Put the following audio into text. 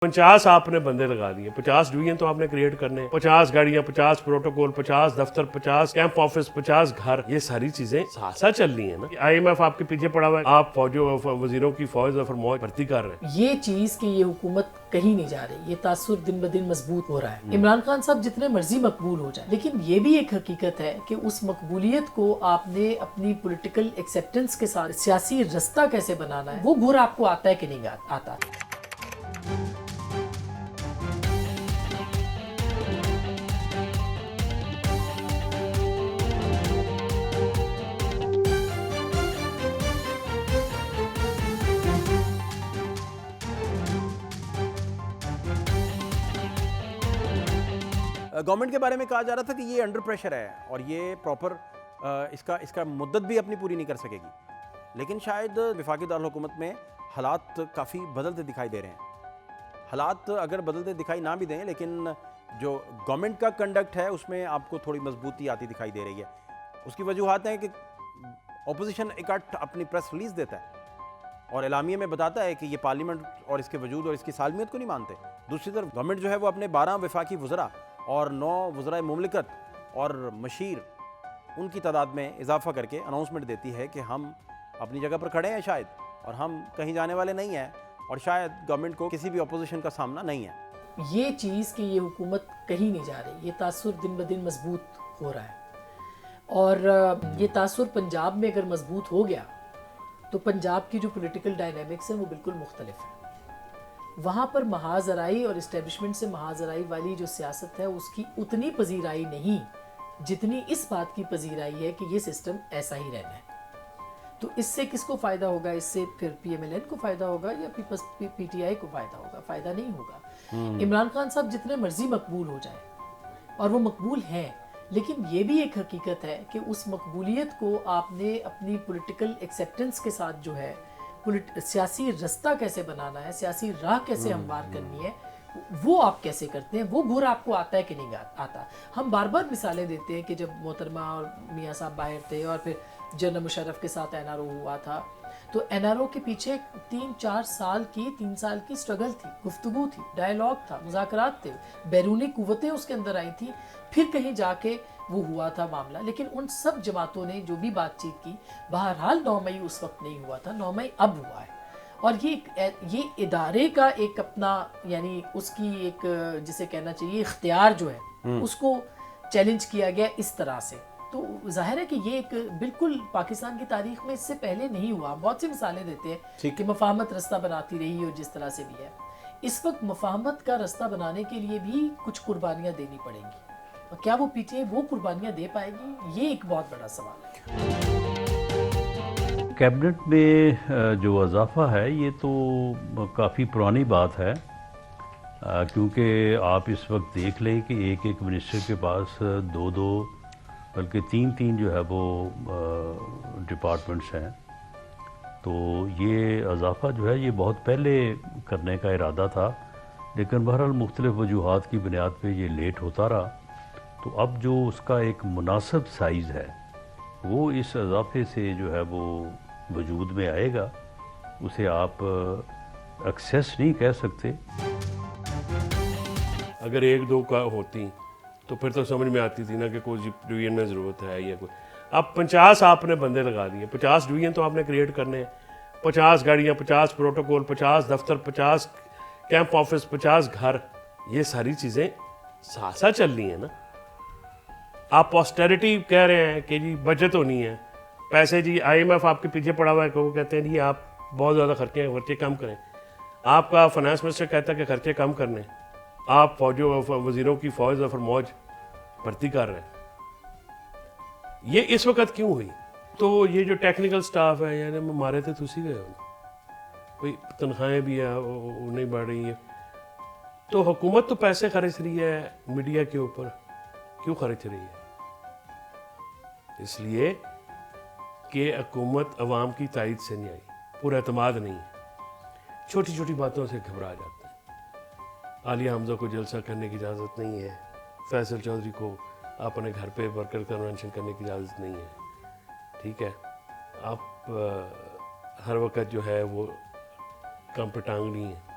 50 آپ نے بندے لگا دیے, 50 ڈویژن تو آپ نے کریٹ کرنے ہیں, 50 گاڑیاں, 50 پروٹوکول, 50 دفتر, 50 کیمپ آفس, 50 گھر, یہ ساری چیزیں ساتھ ساتھ چل رہی ہیں نا. آئی ایم ایف آپ کے پیچھے پڑا ہوا ہے, آپ فوجوں وزیروں کی فوج اور موج بھرتی کر رہے ہیں. یہ چیز کہ یہ حکومت کہیں نہیں جا رہی, یہ تاثر دن بدن مضبوط ہو رہا ہے. عمران خان صاحب جتنے مرضی مقبول ہو جائیں, لیکن یہ بھی ایک حقیقت ہے کہ اس مقبولیت کو آپ نے اپنی پولیٹیکل ایکسیپٹنس کے ساتھ سیاسی رستہ کیسے بنانا ہے, وہ گھر آپ کو آتا ہے کہ نہیں آتا. گورنمنٹ کے بارے میں کہا جا رہا تھا کہ یہ انڈر پریشر ہے اور یہ پراپر اس کا مدت بھی اپنی پوری نہیں کر سکے گی, لیکن شاید وفاقی دارالحکومت میں حالات کافی بدلتے دکھائی دے رہے ہیں. حالات اگر بدلتے دکھائی نہ بھی دیں, لیکن جو گورنمنٹ کا کنڈکٹ ہے اس میں آپ کو تھوڑی مضبوطی آتی دکھائی دے رہی ہے. اس کی وجوہات ہیں کہ اپوزیشن اکٹھ اپنی پریس ریلیز دیتا ہے اور اعلامیے میں بتاتا ہے کہ یہ پارلیمنٹ اور اس کے وجود اور اس کی سالمیت کو نہیں مانتے. دوسری طرف گورنمنٹ جو ہے وہ اپنے 12 وفاقی وزراء اور 9 وزرائے مملکت اور مشیر ان کی تعداد میں اضافہ کر کے اناؤنسمنٹ دیتی ہے کہ ہم اپنی جگہ پر کھڑے ہیں شاید, اور ہم کہیں جانے والے نہیں ہیں, اور شاید گورنمنٹ کو کسی بھی اپوزیشن کا سامنا نہیں ہے. یہ چیز کہ یہ حکومت کہیں نہیں جا رہی, یہ تاثر دن بدن مضبوط ہو رہا ہے. اور یہ تاثر پنجاب میں اگر مضبوط ہو گیا تو پنجاب کی جو پولیٹیکل ڈائنامکس ہیں وہ بالکل مختلف ہے. وہاں پر محاذ آرائی اور اسٹیبلشمنٹ سے محاذ آرائی والی جو سیاست ہے اس کی اتنی پذیرائی نہیں جتنی اس بات کی پذیرائی ہے کہ یہ سسٹم ایسا ہی رہنا ہے. تو اس سے کس کو فائدہ ہوگا؟ اس سے پھر پی ایم ایل این کو فائدہ ہوگا یا پی ٹی آئی کو فائدہ ہوگا؟ فائدہ نہیں ہوگا. عمران خان صاحب جتنے مرضی مقبول ہو جائیں, اور وہ مقبول ہیں, لیکن یہ بھی ایک حقیقت ہے کہ اس مقبولیت کو آپ نے اپنی پولیٹیکل ایکسیپٹنس کے ساتھ جو ہے سیاسی رستہ کیسے بنانا ہے, سیاسی راہ کیسے ہموار کرنی ہے, وہ آپ کیسے کرتے ہیں, وہ گھر آپ کو آتا ہے کہ نہیں آتا. ہم بار بار مثالیں دیتے ہیں کہ جب محترمہ اور میاں صاحب باہر تھے اور پھر جنرل مشرف کے ساتھ این آر او ہوا تھا, تو این آر او کے پیچھے 3 سال کی سٹرگل تھی, گفتگو تھی, ڈائیلاگ تھا, مذاکرات تھے, بیرونی قوتیں اس کے اندر آئی تھیں, پھر کہیں جا کے وہ ہوا تھا معاملہ. لیکن ان سب جماعتوں نے جو بھی بات چیت کی, بہرحال 9 مئی اس وقت نہیں ہوا تھا, 9 مئی اب ہوا ہے. اور یہ ادارے کا ایک اپنا, یعنی اس کی ایک جسے کہنا چاہیے اختیار جو ہے اس کو چیلنج کیا گیا اس طرح سے. تو ظاہر ہے کہ یہ ایک بالکل پاکستان کی تاریخ میں اس سے پہلے نہیں ہوا. بہت سی مثالیں دیتے ہیں کہ مفاہمت رستہ بناتی رہی اور جس طرح سے بھی ہے. اس وقت مفاہمت کا رستہ بنانے کے لیے بھی کچھ قربانیاں دینی پڑیں گی, اور کیا وہ پی ٹی آئی وہ قربانیاں دے پائے گی, یہ ایک بہت بڑا سوال ہے. کیبنٹ میں جو اضافہ ہے یہ تو کافی پرانی بات ہے, کیونکہ آپ اس وقت دیکھ لیں کہ ایک منسٹر کے پاس 2 بلکہ 3 جو ہے وہ ڈپارٹمنٹس ہیں. تو یہ اضافہ جو ہے یہ بہت پہلے کرنے کا ارادہ تھا, لیکن بہرحال مختلف وجوہات کی بنیاد پہ یہ لیٹ ہوتا رہا. تو اب جو اس کا ایک مناسب سائز ہے وہ اس اضافے سے جو ہے وہ وجود میں آئے گا. اسے آپ ایکسیس نہیں کہہ سکتے. اگر 1-2 کا ہوتی تو پھر تو سمجھ میں آتی تھی نا کہ کوئی ڈویژن میں ضرورت ہے یا کوئی. اب 50 آپ نے بندے لگا دیے, 50 ڈویژن تو آپ نے کریٹ کرنے ہیں, 50 گاڑیاں, 50 پروٹوکول, 50 دفتر, 50 کیمپ آفس, 50 گھر, یہ ساری چیزیں ساتھ ساتھ چل رہی ہیں نا. آپ آسٹیرٹی کہہ رہے ہیں کہ جی بچت ہونی ہے, پیسے جی آئی ایم ایف آپ کے پیچھے پڑا ہوا ہے کہ وہ کہتے ہیں جی آپ بہت زیادہ خرچے کم کریں. آپ کا فائنانس منسٹر کہتا ہے کہ خرچے کم کرنے, آپ فوجوں وزیروں کی فوج اور موج بھرتی کر رہے ہیں. یہ اس وقت کیوں ہوئی؟ تو یہ جو ٹیکنیکل سٹاف ہے, یعنی مارے تھے تسی گئے ہو, کوئی تنخواہیں بھی ہیں وہ نہیں بڑھ رہی ہیں. تو حکومت تو پیسے خرچ رہی ہے میڈیا کے اوپر, کیوں خرچ رہی ہے؟ اس لیے کہ حکومت عوام کی تائید سے نہیں آئی, پورا اعتماد نہیں ہے, چھوٹی چھوٹی باتوں سے گھبرا جاتے ہیں. عالیہ حمزہ کو جلسہ کرنے کی اجازت نہیں ہے, فیصل چودھری کو اپنے گھر پہ ورکر کنونشن کرنے کی اجازت نہیں ہے. ٹھیک ہے, آپ ہر وقت جو ہے وہ کام پہ ٹانگ نہیں ہے.